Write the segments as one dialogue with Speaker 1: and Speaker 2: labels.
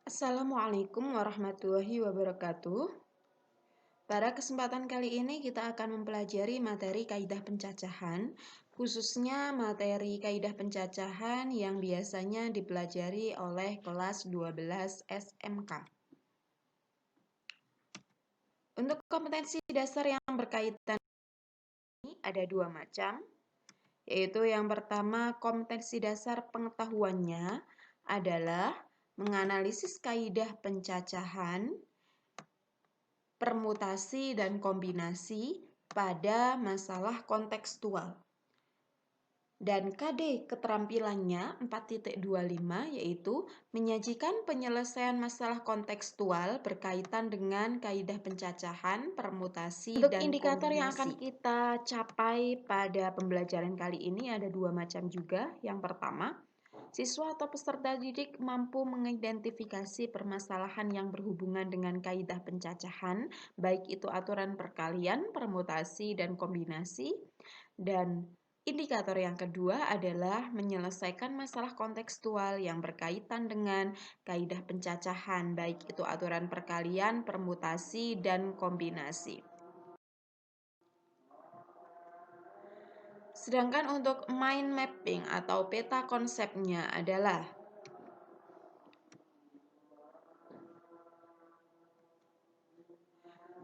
Speaker 1: Assalamualaikum warahmatullahi wabarakatuh. Pada kesempatan kali ini kita akan mempelajari materi kaidah pencacahan, khususnya materi kaidah pencacahan yang biasanya dipelajari oleh kelas 12 SMK. Untuk kompetensi dasar yang berkaitan ini ada dua macam, yaitu yang pertama kompetensi dasar pengetahuannya adalah menganalisis kaidah pencacahan, permutasi dan kombinasi pada masalah kontekstual. Dan KD keterampilannya 4.25 yaitu menyajikan penyelesaian masalah kontekstual berkaitan dengan kaidah pencacahan, permutasi, dan kombinasi. Untuk indikator yang akan kita capai pada pembelajaran kali ini ada dua macam juga. Yang pertama, siswa atau peserta didik mampu mengidentifikasi permasalahan yang berhubungan dengan kaidah pencacahan, baik itu aturan perkalian, permutasi, dan kombinasi. Dan indikator yang kedua adalah menyelesaikan masalah kontekstual yang berkaitan dengan kaidah pencacahan, baik itu aturan perkalian, permutasi, dan kombinasi. Sedangkan untuk mind mapping atau peta konsepnya adalah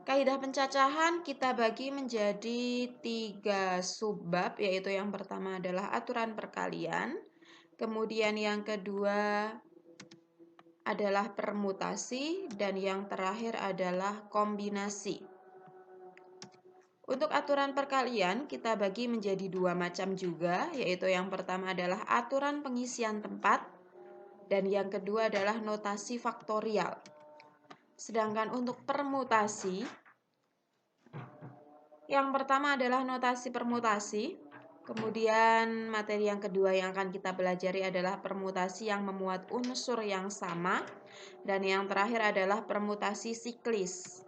Speaker 1: kaidah pencacahan kita bagi menjadi 3 subbab, yaitu yang pertama adalah aturan perkalian, kemudian yang kedua adalah permutasi, dan yang terakhir adalah kombinasi. Untuk aturan perkalian kita bagi menjadi dua macam juga, yaitu yang pertama adalah aturan pengisian tempat, dan yang kedua adalah notasi faktorial. Sedangkan untuk permutasi, yang pertama adalah notasi permutasi, kemudian materi yang kedua yang akan kita pelajari adalah permutasi yang memuat unsur yang sama, dan yang terakhir adalah permutasi siklis.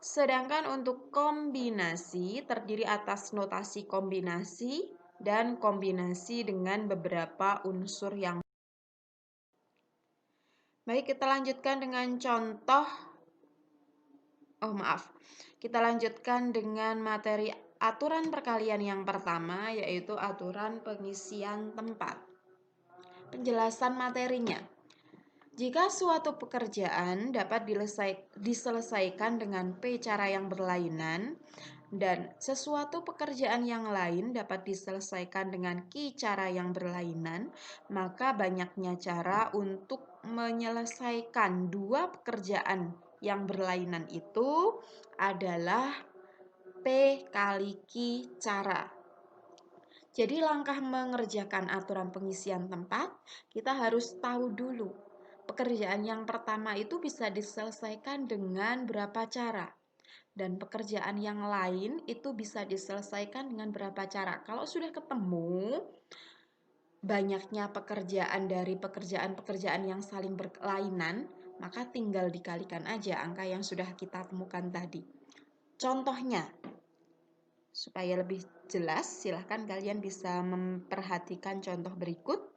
Speaker 1: Sedangkan untuk kombinasi terdiri atas notasi kombinasi dan kombinasi dengan beberapa unsur yang baik. Kita lanjutkan dengan contoh. Kita lanjutkan dengan materi aturan perkalian yang pertama, yaitu aturan pengisian tempat. Penjelasan materinya. Jika suatu pekerjaan dapat diselesaikan dengan P cara yang berlainan, dan sesuatu pekerjaan yang lain dapat diselesaikan dengan Q cara yang berlainan, maka banyaknya cara untuk menyelesaikan dua pekerjaan yang berlainan itu adalah P kali Q cara. Jadi langkah mengerjakan aturan pengisian tempat, kita harus tahu dulu pekerjaan yang pertama itu bisa diselesaikan dengan berapa cara, dan pekerjaan yang lain itu bisa diselesaikan dengan berapa cara. Kalau sudah ketemu banyaknya pekerjaan dari pekerjaan-pekerjaan yang saling berlainan, maka tinggal dikalikan aja angka yang sudah kita temukan tadi. Contohnya, supaya lebih jelas, silahkan kalian bisa memperhatikan contoh berikut.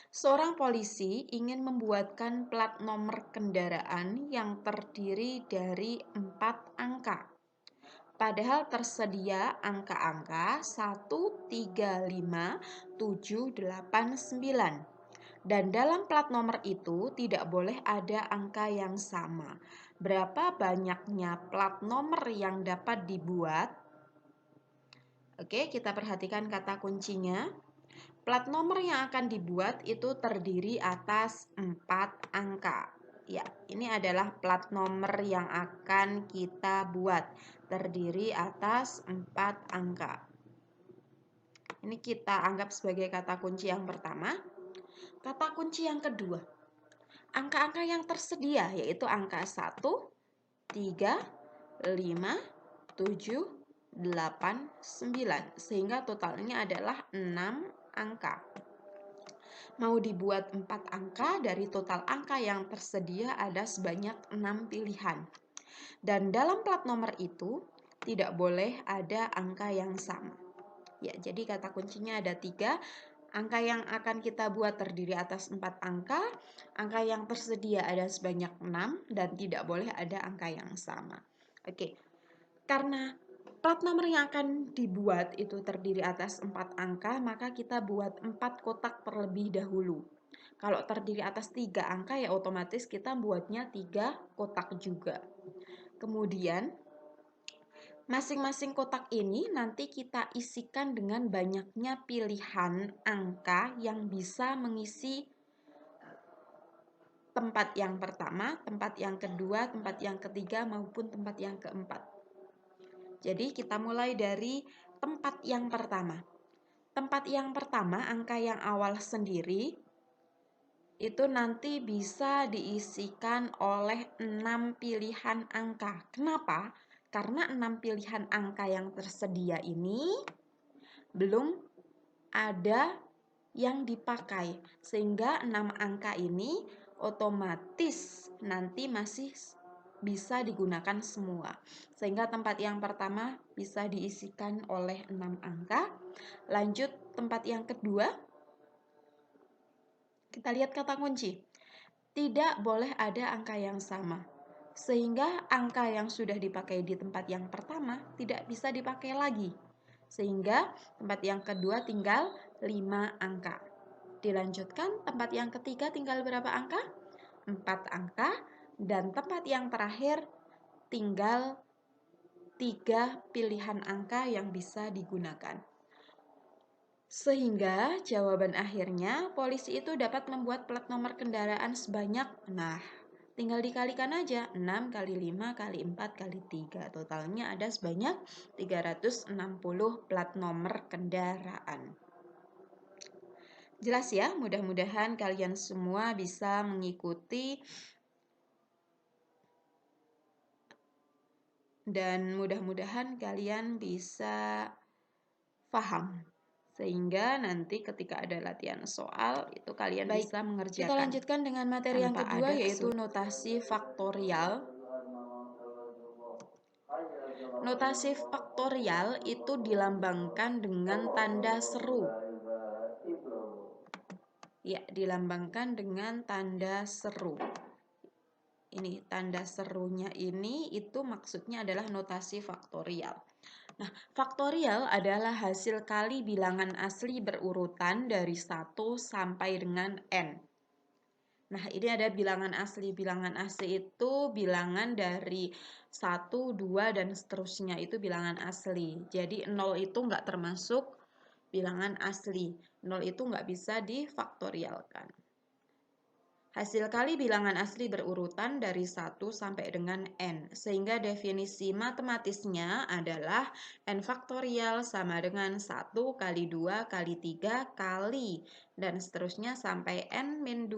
Speaker 1: Seorang polisi ingin membuatkan plat nomor kendaraan yang terdiri dari 4 angka. Padahal tersedia angka-angka 1, 3, 5, 7, 8, 9. Dan dalam plat nomor itu tidak boleh ada angka yang sama. Berapa banyaknya plat nomor yang dapat dibuat? Oke, kita perhatikan kata kuncinya. Plat nomor yang akan dibuat itu terdiri atas 4 angka. Ya, ini adalah plat nomor yang akan kita buat. Terdiri atas 4 angka. Ini kita anggap sebagai kata kunci yang pertama. Kata kunci yang kedua, angka-angka yang tersedia yaitu angka 1, 3, 5, 7, 8, 9. Sehingga totalnya adalah 6 angka. Mau dibuat 4 angka, dari total angka yang tersedia ada sebanyak 6 pilihan. Dan dalam plat nomor itu tidak boleh ada angka yang sama. Ya, jadi kata kuncinya ada 3. Angka yang akan kita buat terdiri atas 4 angka. Angka yang tersedia ada sebanyak 6 dan tidak boleh ada angka yang sama. Oke, karena plat nomor yang akan dibuat itu terdiri atas 4 angka, maka kita buat 4 kotak terlebih dahulu. Kalau terdiri atas 3 angka ya otomatis kita buatnya 3 kotak juga. Kemudian masing-masing kotak ini nanti kita isikan dengan banyaknya pilihan angka yang bisa mengisi tempat yang pertama, tempat yang kedua, tempat yang ketiga, maupun tempat yang keempat. Jadi kita mulai dari tempat yang pertama. Tempat yang pertama, angka yang awal sendiri, itu nanti bisa diisikan oleh 6 pilihan angka. Kenapa? Karena 6 pilihan angka yang tersedia ini belum ada yang dipakai, sehingga 6 angka ini otomatis nanti masih bisa digunakan semua. Sehingga tempat yang pertama bisa diisikan oleh 6 angka. Lanjut tempat yang kedua, kita lihat kata kunci. Tidak boleh ada angka yang sama, sehingga angka yang sudah dipakai di tempat yang pertama tidak bisa dipakai lagi. Sehingga tempat yang kedua tinggal 5 angka. Dilanjutkan, tempat yang ketiga tinggal berapa angka? 4 angka. Dan tempat yang terakhir tinggal 3 pilihan angka yang bisa digunakan. Sehingga jawaban akhirnya polisi itu dapat membuat plat nomor kendaraan sebanyak, tinggal dikalikan aja, 6 kali 5 kali 4 kali 3. Totalnya ada sebanyak 360 plat nomor kendaraan. Jelas ya, mudah-mudahan kalian semua bisa mengikuti dan mudah-mudahan kalian bisa paham. Sehingga nanti ketika ada latihan soal, itu kalian bisa mengerjakan. Kita lanjutkan dengan materi yang kedua, yaitu notasi faktorial. Notasi faktorial itu dilambangkan dengan tanda seru. Ya, dilambangkan dengan tanda seru. Ini tanda serunya ini itu maksudnya adalah notasi faktorial. Nah, faktorial adalah hasil kali bilangan asli berurutan dari 1 sampai dengan n. Nah, ini ada bilangan asli. Bilangan asli itu bilangan dari 1, 2, dan seterusnya. Itu bilangan asli. Jadi 0 itu nggak termasuk bilangan asli. 0 itu nggak bisa difaktorialkan. Hasil kali bilangan asli berurutan dari 1 sampai dengan n, sehingga definisi matematisnya adalah n faktorial sama dengan 1 kali 2 kali 3 kali, dan seterusnya sampai n-2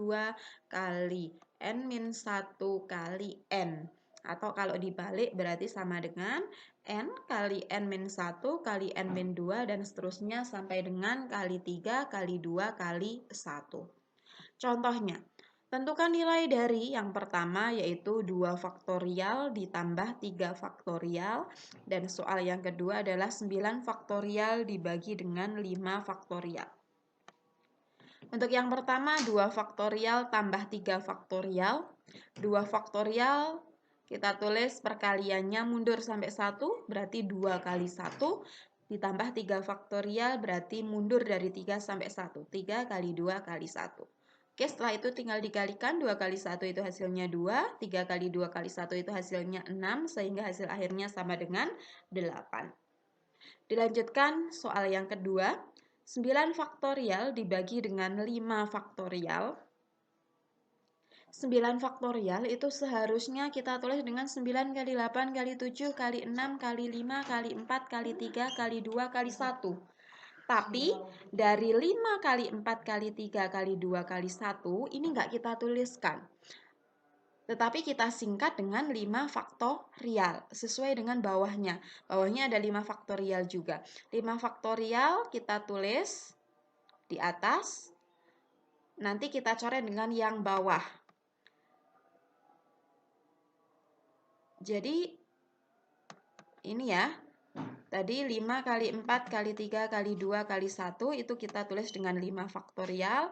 Speaker 1: kali n-1 kali n. Atau kalau dibalik berarti sama dengan n kali n-1 kali n-2 dan seterusnya sampai dengan kali 3 kali 2 kali 1. Contohnya, tentukan nilai dari yang pertama yaitu 2 faktorial ditambah 3 faktorial, dan soal yang kedua adalah 9 faktorial dibagi dengan 5 faktorial. Untuk yang pertama 2 faktorial tambah 3 faktorial. 2 faktorial kita tulis perkaliannya mundur sampai 1, berarti 2 kali 1, ditambah 3 faktorial berarti mundur dari 3 sampai 1. 3 kali 2 kali 1. Oke, setelah itu tinggal dikalikan, 2 kali 1 itu hasilnya 2, 3 kali 2 kali 1 itu hasilnya 6, sehingga hasil akhirnya sama dengan 8. Dilanjutkan soal yang kedua, 9 faktorial dibagi dengan 5 faktorial. 9 faktorial itu seharusnya kita tulis dengan 9 kali 8 kali 7 kali 6 kali 5 kali 4 kali 3 kali 2 kali 1. Tapi dari 5 kali 4 kali 3 kali 2 kali 1 ini nggak kita tuliskan. Tetapi kita singkat dengan 5 faktorial sesuai dengan bawahnya. Bawahnya ada 5 faktorial juga. 5 faktorial kita tulis di atas. Nanti kita coret dengan yang bawah. Jadi ini ya, Tadi 5 kali 4 kali 3 kali 2 kali 1 itu kita tulis dengan 5 faktorial.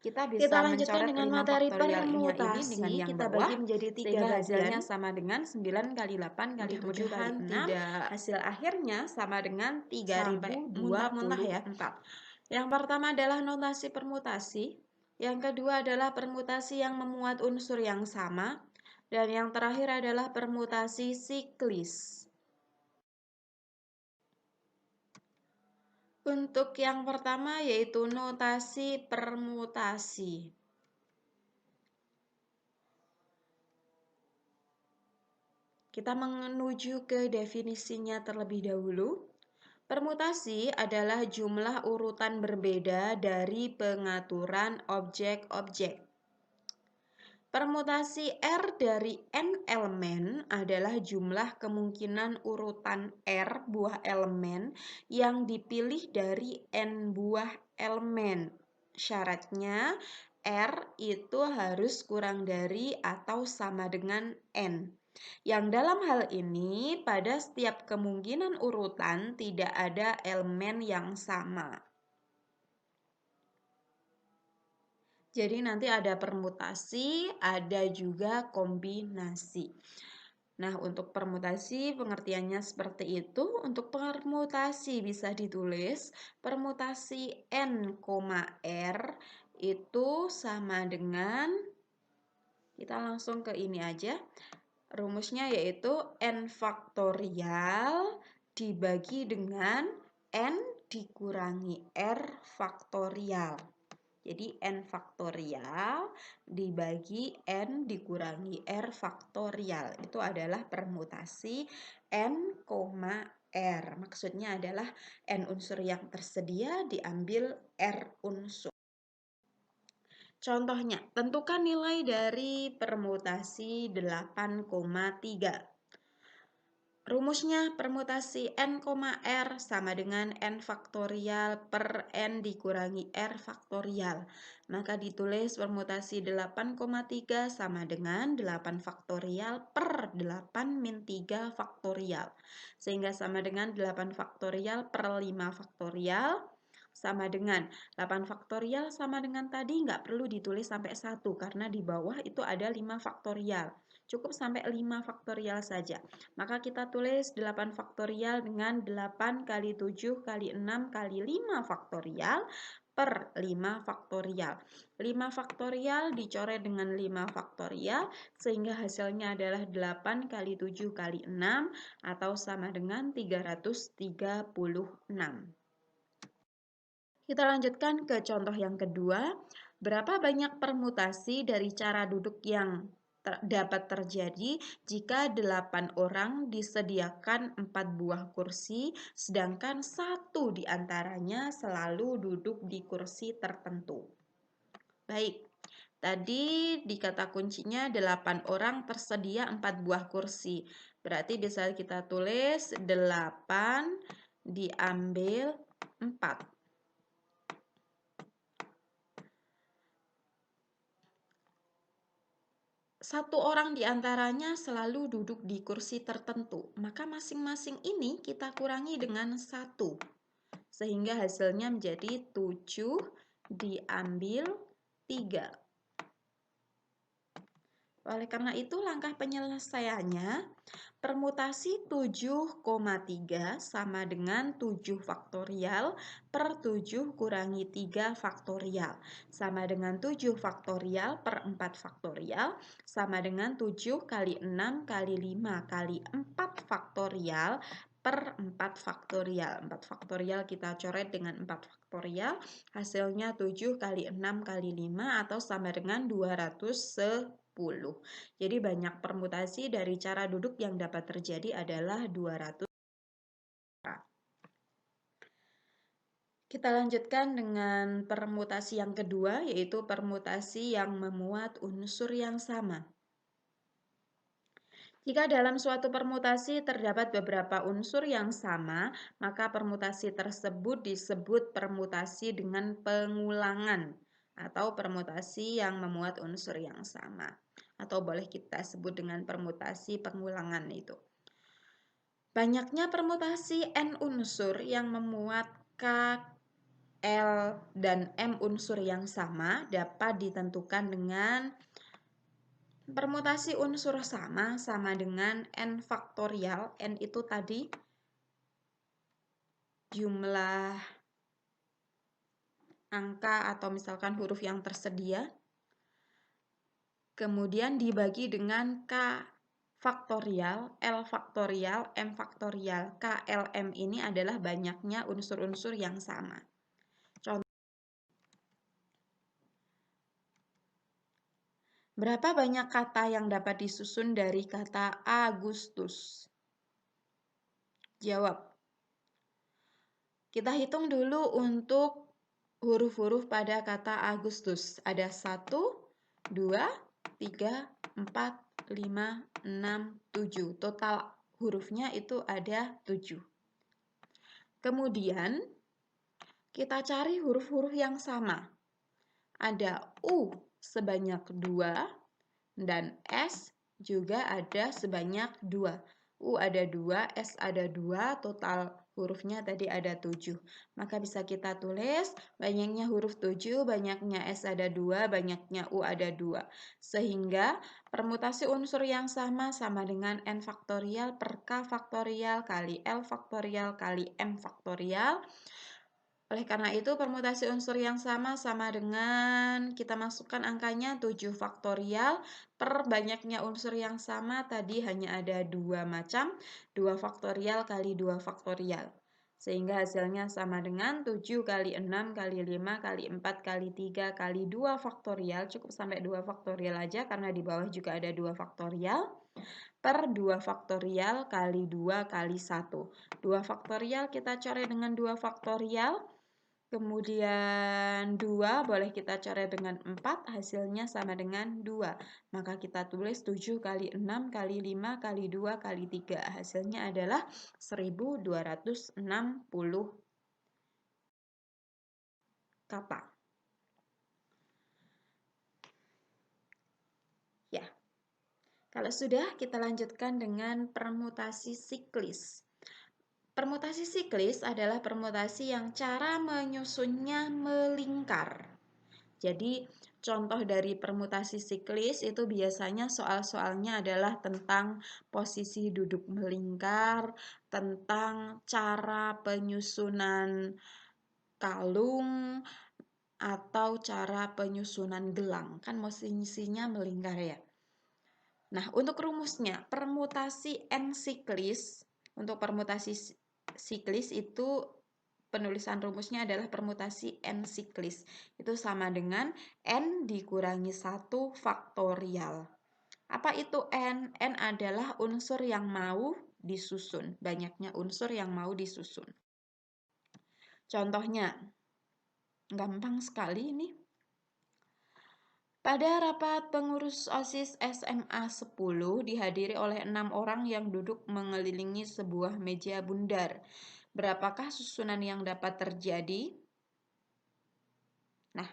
Speaker 1: Kita bisa
Speaker 2: lanjutkan
Speaker 1: mencoret
Speaker 2: dengan
Speaker 1: 5
Speaker 2: materi
Speaker 1: faktorialnya ini dengan
Speaker 2: permutasi.
Speaker 1: yang
Speaker 2: Kita
Speaker 1: bawah,
Speaker 2: bagi menjadi 3
Speaker 1: sehingga hasilnya
Speaker 2: bagian.
Speaker 1: sama dengan 9 kali 8 kali 7 kali
Speaker 2: Mudah-mudahan
Speaker 1: 6.
Speaker 2: tidak
Speaker 1: Hasil akhirnya sama dengan
Speaker 2: sampai muntah-muntah ya.
Speaker 1: 3024.
Speaker 2: Yang pertama adalah notasi permutasi.
Speaker 1: Yang kedua adalah permutasi yang memuat unsur yang sama. Dan yang terakhir adalah permutasi siklis. Untuk yang pertama yaitu notasi permutasi. Kita menuju ke definisinya terlebih dahulu. Permutasi adalah jumlah urutan berbeda dari pengaturan objek-objek. Permutasi R dari N elemen adalah jumlah kemungkinan urutan R buah elemen yang dipilih dari N buah elemen. Syaratnya R itu harus kurang dari atau sama dengan N. Yang dalam hal ini pada setiap kemungkinan urutan tidak ada elemen yang sama. Jadi nanti ada permutasi, ada juga kombinasi. Nah, untuk permutasi pengertiannya seperti itu. Untuk permutasi bisa ditulis permutasi N, R itu sama dengan, kita langsung ke ini aja. Rumusnya yaitu N faktorial dibagi dengan N dikurangi R faktorial. Jadi N faktorial dibagi N dikurangi R faktorial. Itu adalah permutasi N, R. Maksudnya adalah N unsur yang tersedia diambil R unsur. Contohnya, tentukan nilai dari permutasi 8,3. Rumusnya permutasi N, R sama dengan N faktorial per N dikurangi R faktorial. Maka ditulis permutasi 8,3 sama dengan 8 faktorial per 8 min 3 faktorial. Sehingga sama dengan 8 faktorial per 5 faktorial sama dengan 8 faktorial sama dengan tadi nggak perlu ditulis sampai 1 karena di bawah itu ada 5 faktorial. Cukup sampai 5 faktorial saja. Maka kita tulis 8 faktorial dengan 8 kali 7 kali 6 kali 5 faktorial per 5 faktorial. 5 faktorial dicoret dengan 5 faktorial sehingga hasilnya adalah 8 kali 7 kali 6 atau sama dengan 336. Kita lanjutkan ke contoh yang kedua. Berapa banyak permutasi dari cara duduk yang dapat terjadi jika 8 orang disediakan 4 buah kursi, sedangkan 1 diantaranya selalu duduk di kursi tertentu. Baik, tadi di kata kuncinya 8 orang tersedia 4 buah kursi. Berarti bisa kita tulis 8 diambil 4. Satu orang di antaranya selalu duduk di kursi tertentu, maka masing-masing ini kita kurangi dengan 1. Sehingga hasilnya menjadi 7 diambil 3. Oleh karena itu langkah penyelesaiannya, permutasi 7,3 sama dengan 7 faktorial per 7 kurangi 3 faktorial. Sama dengan 7 faktorial per 4 faktorial, sama dengan 7 kali 6 kali 5 kali 4 faktorial per 4 faktorial. 4 faktorial kita coret dengan 4 faktorial, hasilnya 7 kali 6 kali 5 atau sama dengan 210. Jadi banyak permutasi dari cara duduk yang dapat terjadi adalah 200. Kita lanjutkan dengan permutasi yang kedua, yaitu permutasi yang memuat unsur yang sama. Jika dalam suatu permutasi terdapat beberapa unsur yang sama, maka permutasi tersebut disebut permutasi dengan pengulangan atau permutasi yang memuat unsur yang sama. Atau boleh kita sebut dengan permutasi pengulangan itu.
Speaker 2: Banyaknya permutasi N unsur yang memuat K, L, dan M unsur yang sama dapat ditentukan dengan permutasi unsur sama dengan N faktorial. N itu tadi jumlah angka atau misalkan huruf yang tersedia. Kemudian dibagi dengan K faktorial, L faktorial, M faktorial. K, L, M ini adalah banyaknya unsur-unsur yang sama. Contoh, berapa banyak kata yang dapat disusun dari kata Agustus? Jawab. Kita hitung dulu untuk huruf-huruf pada kata Agustus. Ada 1, 2, 3, 4, 5, 6, 7. Total hurufnya itu ada 7. Kemudian kita cari huruf-huruf yang sama. Ada U sebanyak 2 dan S juga ada sebanyak 2. U ada 2, S ada 2, total hurufnya tadi ada 7. Maka bisa kita tulis banyaknya huruf 7, banyaknya S ada 2, banyaknya U ada 2. Sehingga permutasi unsur yang sama dengan N faktorial per K faktorial kali L faktorial kali M faktorial. Oleh karena itu, permutasi unsur yang sama dengan kita masukkan angkanya 7 faktorial per banyaknya unsur yang sama tadi hanya ada 2 macam, 2 faktorial kali 2 faktorial. Sehingga hasilnya sama dengan 7 kali 6 kali 5 kali 4 kali 3 kali 2 faktorial. Cukup sampai 2 faktorial aja karena di bawah juga ada 2 faktorial. Per 2 faktorial kali 2 kali 1. 2 faktorial kita coret dengan 2 faktorial. Kemudian 2 boleh kita coret dengan 4, hasilnya sama dengan 2. Maka kita tulis 7 kali 6 kali 5 kali 2 kali 3. Hasilnya adalah 1260 kata. Ya. Kalau sudah, kita lanjutkan dengan permutasi siklis. Permutasi siklis adalah permutasi yang cara menyusunnya melingkar. Jadi, contoh dari permutasi siklis itu biasanya soal-soalnya adalah tentang posisi duduk melingkar, tentang cara penyusunan kalung, atau cara penyusunan gelang. Kan posisinya melingkar ya. Nah, untuk rumusnya, permutasi N siklis, untuk permutasi siklis itu penulisan rumusnya adalah permutasi N siklis. Itu sama dengan N dikurangi 1 faktorial. Apa itu N? N adalah unsur yang mau disusun. Banyaknya unsur yang mau disusun. Contohnya, gampang sekali ini. Pada rapat pengurus OSIS SMA 10 dihadiri oleh 6 orang yang duduk mengelilingi sebuah meja bundar. Berapakah susunan yang dapat terjadi? Nah,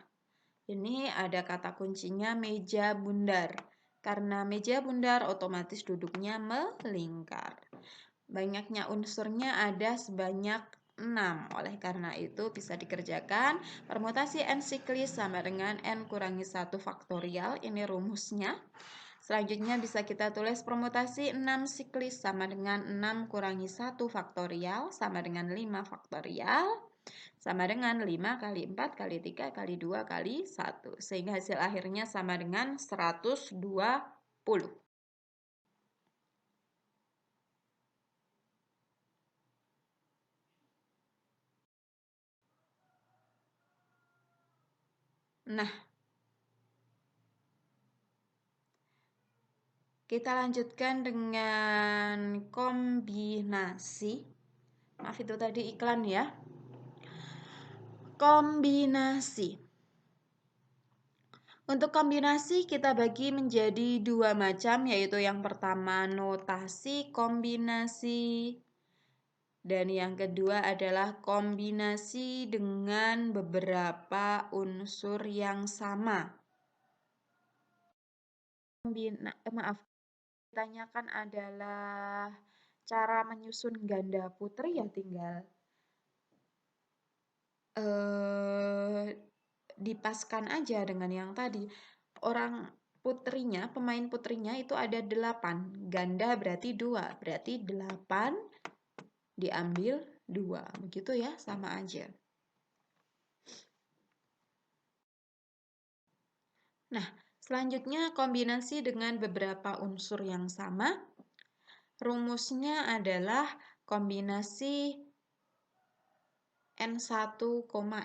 Speaker 2: ini ada kata kuncinya meja bundar. Karena meja bundar otomatis duduknya melingkar. Banyaknya unsurnya ada sebanyak 6. Oleh karena itu bisa dikerjakan permutasi N siklis sama dengan N kurangi 1 faktorial. Ini rumusnya. Selanjutnya bisa kita tulis permutasi 6 siklis sama dengan 6 kurangi 1 faktorial sama dengan 5 faktorial. Sama dengan 5 kali 4 kali 3 kali 2 kali 1. Sehingga hasil akhirnya sama dengan 120. Nah, kita lanjutkan dengan kombinasi. Maaf itu tadi iklan ya. Kombinasi. Untuk kombinasi kita bagi menjadi 2 macam, yaitu yang pertama notasi kombinasi. Dan yang kedua adalah kombinasi dengan beberapa unsur yang sama. Ditanyakan adalah cara menyusun ganda putri ya tinggal dipaskan aja dengan yang tadi. Pemain putrinya itu ada 8. Ganda berarti 2. Berarti 8 diambil 2. Begitu ya, sama aja. Nah, selanjutnya kombinasi dengan beberapa unsur yang sama. Rumusnya adalah kombinasi N1,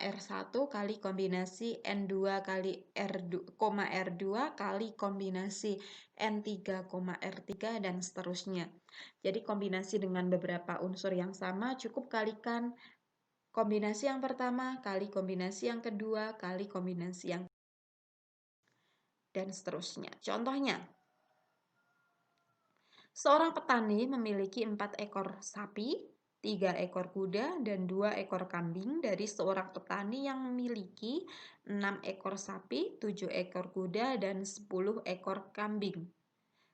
Speaker 2: R1 kali kombinasi N2 kali R2, R2 kali kombinasi N3, R3 dan seterusnya. Jadi kombinasi dengan beberapa unsur yang sama cukup kalikan kombinasi yang pertama kali kombinasi yang kedua kali kombinasi yang dan seterusnya. Contohnya, seorang petani memiliki 4 ekor sapi, 3 ekor kuda, dan 2 ekor kambing dari seorang petani yang memiliki 6 ekor sapi, 7 ekor kuda, dan 10 ekor kambing.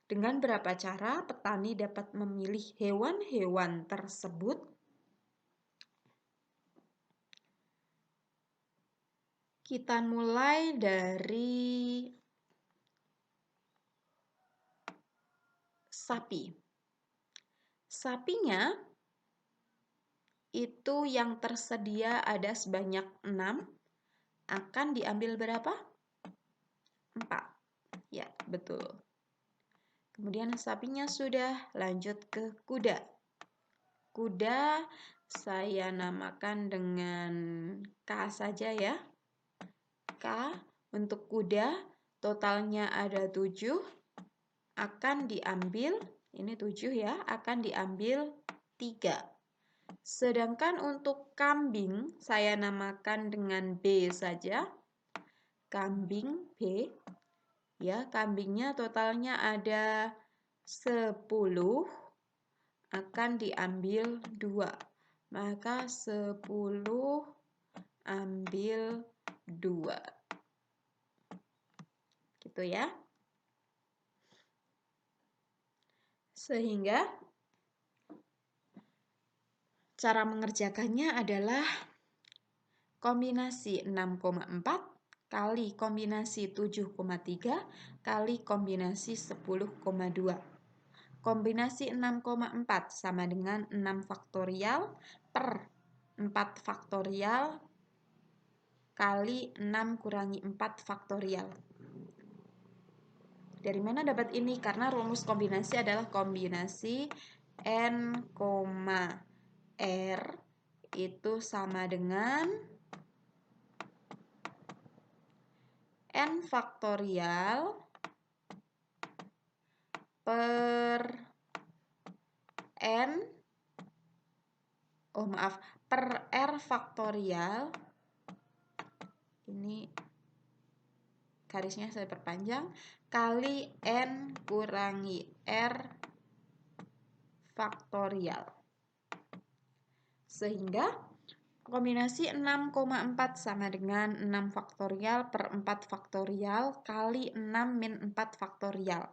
Speaker 2: Dengan berapa cara petani dapat memilih hewan-hewan tersebut? Kita mulai dari sapi. Sapinya itu yang tersedia ada sebanyak 6, akan diambil berapa? 4. Ya, betul. Kemudian sapinya sudah, lanjut ke kuda. Kuda saya namakan dengan K saja ya. K untuk kuda, totalnya ada 7, akan diambil, ini 7 ya, akan diambil 3. Sedangkan untuk kambing, saya namakan dengan B saja. Kambing B. Ya, kambingnya totalnya ada 10, akan diambil 2. Maka 10 ambil 2. Gitu ya. Sehingga cara mengerjakannya adalah kombinasi 6,4 kali kombinasi 7,3 kali kombinasi 10,2. Kombinasi 6,4 sama dengan 6 faktorial per 4 faktorial kali 6 kurangi 4 faktorial. Dari mana dapat ini? Karena rumus kombinasi adalah kombinasi N, R itu sama dengan N faktorial per N, per R faktorial, ini garisnya saya perpanjang, kali N kurangi R faktorial. Sehingga kombinasi 6,4 sama dengan 6 faktorial per 4 faktorial kali 6 min 4 faktorial.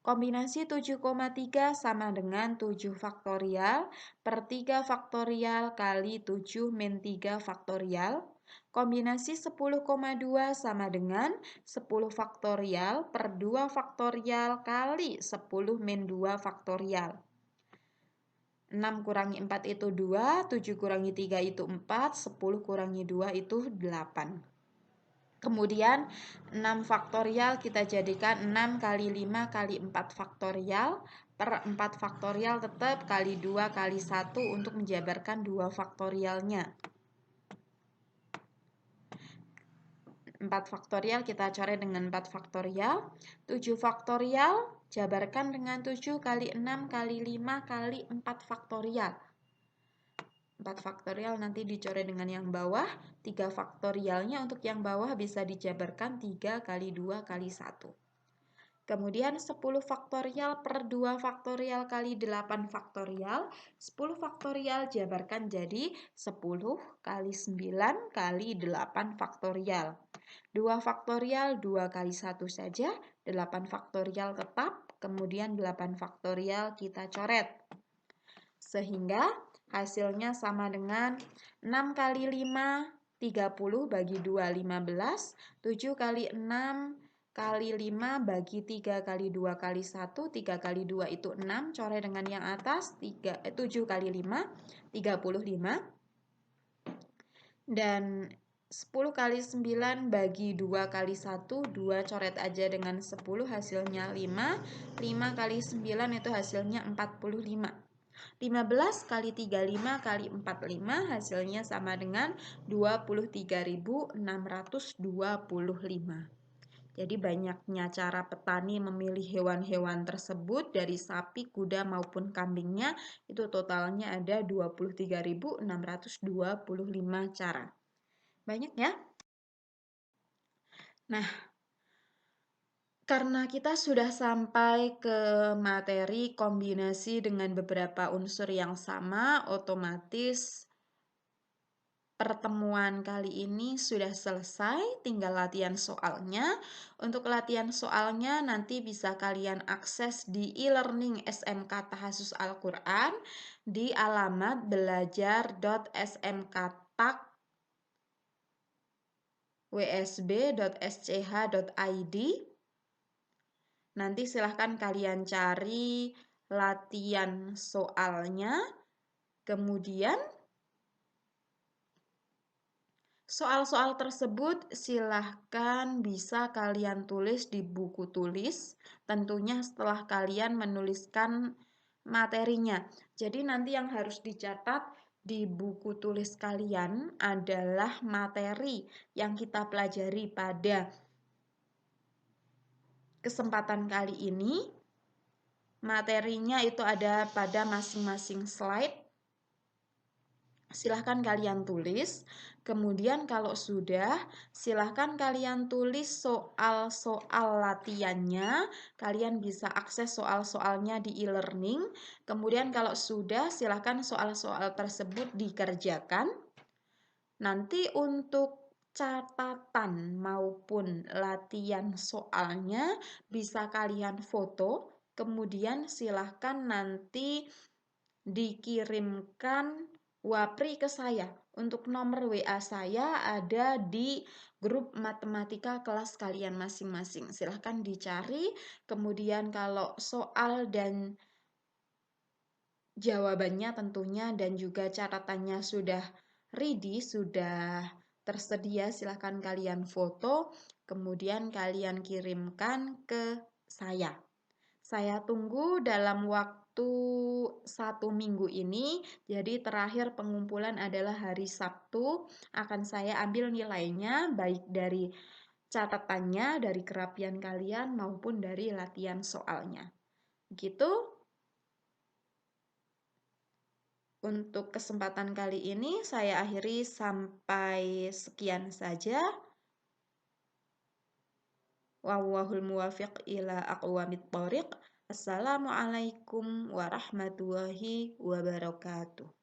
Speaker 2: Kombinasi 7,3 sama dengan 7 faktorial per 3 faktorial kali 7 min 3 faktorial. Kombinasi 10,2 sama dengan 10 faktorial per 2 faktorial kali 10 min 2 faktorial. 6 kurangi 4 itu 2, 7 kurangi 3 itu 4, 10 kurangi 2 itu 8. Kemudian 6 faktorial kita jadikan 6 kali 5 kali 4 faktorial per 4 faktorial tetap kali 2 kali 1 untuk menjabarkan 2 faktorialnya. 4 faktorial kita coret dengan 4 faktorial. 7 faktorial jabarkan dengan 7 kali 6 kali 5 kali 4 faktorial. 4 faktorial nanti dicoret dengan yang bawah, 3 faktorialnya untuk yang bawah bisa dijabarkan 3 kali 2 kali 1. Kemudian 10 faktorial per 2 faktorial kali 8 faktorial, 10 faktorial jabarkan jadi 10 kali 9 kali 8 faktorial. 2 faktorial 2 kali 1 saja, 8 faktorial tetap, kemudian 8 faktorial kita coret. Sehingga hasilnya sama dengan 6 kali 5, 30 bagi 2, 15. 7 kali 6 kali 5 bagi 3 kali 2 kali 1. 3 kali 2 itu 6. Coret dengan yang atas. 7 kali 5, 35. Dan 10 kali 9 bagi 2 kali 1. 2 coret aja dengan 10, hasilnya 5. 5 kali 9 itu hasilnya 45. 15 kali 35 kali 45 hasilnya sama dengan 23.625. Jadi banyaknya cara petani memilih hewan-hewan tersebut dari sapi, kuda maupun kambingnya itu totalnya ada 23.625 cara. Banyak ya? Nah, karena kita sudah sampai ke materi kombinasi dengan beberapa unsur yang sama, otomatis pertemuan kali ini sudah selesai, tinggal latihan soalnya. Untuk latihan soalnya nanti bisa kalian akses di e-learning SMK Tahasus Al-Quran di alamat belajar.smktak.wsb.sch.id. Nanti silahkan kalian cari latihan soalnya, kemudian soal-soal tersebut silahkan bisa kalian tulis di buku tulis, tentunya setelah kalian menuliskan materinya. Jadi nanti yang harus dicatat di buku tulis kalian adalah materi yang kita pelajari pada kesempatan kali ini. Materinya itu ada pada masing-masing slide. Silahkan kalian tulis, kemudian kalau sudah, silahkan kalian tulis soal-soal latihannya, kalian bisa akses soal-soalnya di e-learning, kemudian kalau sudah, silahkan soal-soal tersebut dikerjakan. Nanti untuk catatan maupun latihan soalnya bisa kalian foto, kemudian silahkan nanti dikirimkan Wapri ke saya. Untuk nomor WA saya ada di grup matematika kelas kalian masing-masing. Silahkan dicari. Kemudian kalau soal dan jawabannya tentunya dan juga catatannya sudah ready, sudah tersedia, silahkan kalian foto. Kemudian kalian kirimkan ke saya. Saya tunggu dalam waktu 1 minggu ini. Jadi terakhir pengumpulan adalah hari Sabtu. Akan saya ambil nilainya baik dari catatannya, dari kerapian kalian maupun dari latihan soalnya. Begitu. Untuk kesempatan kali ini saya akhiri sampai sekian saja. Wallahul muwafiq ila aqwamit thoriq. Assalamualaikum warahmatullahi wabarakatuh.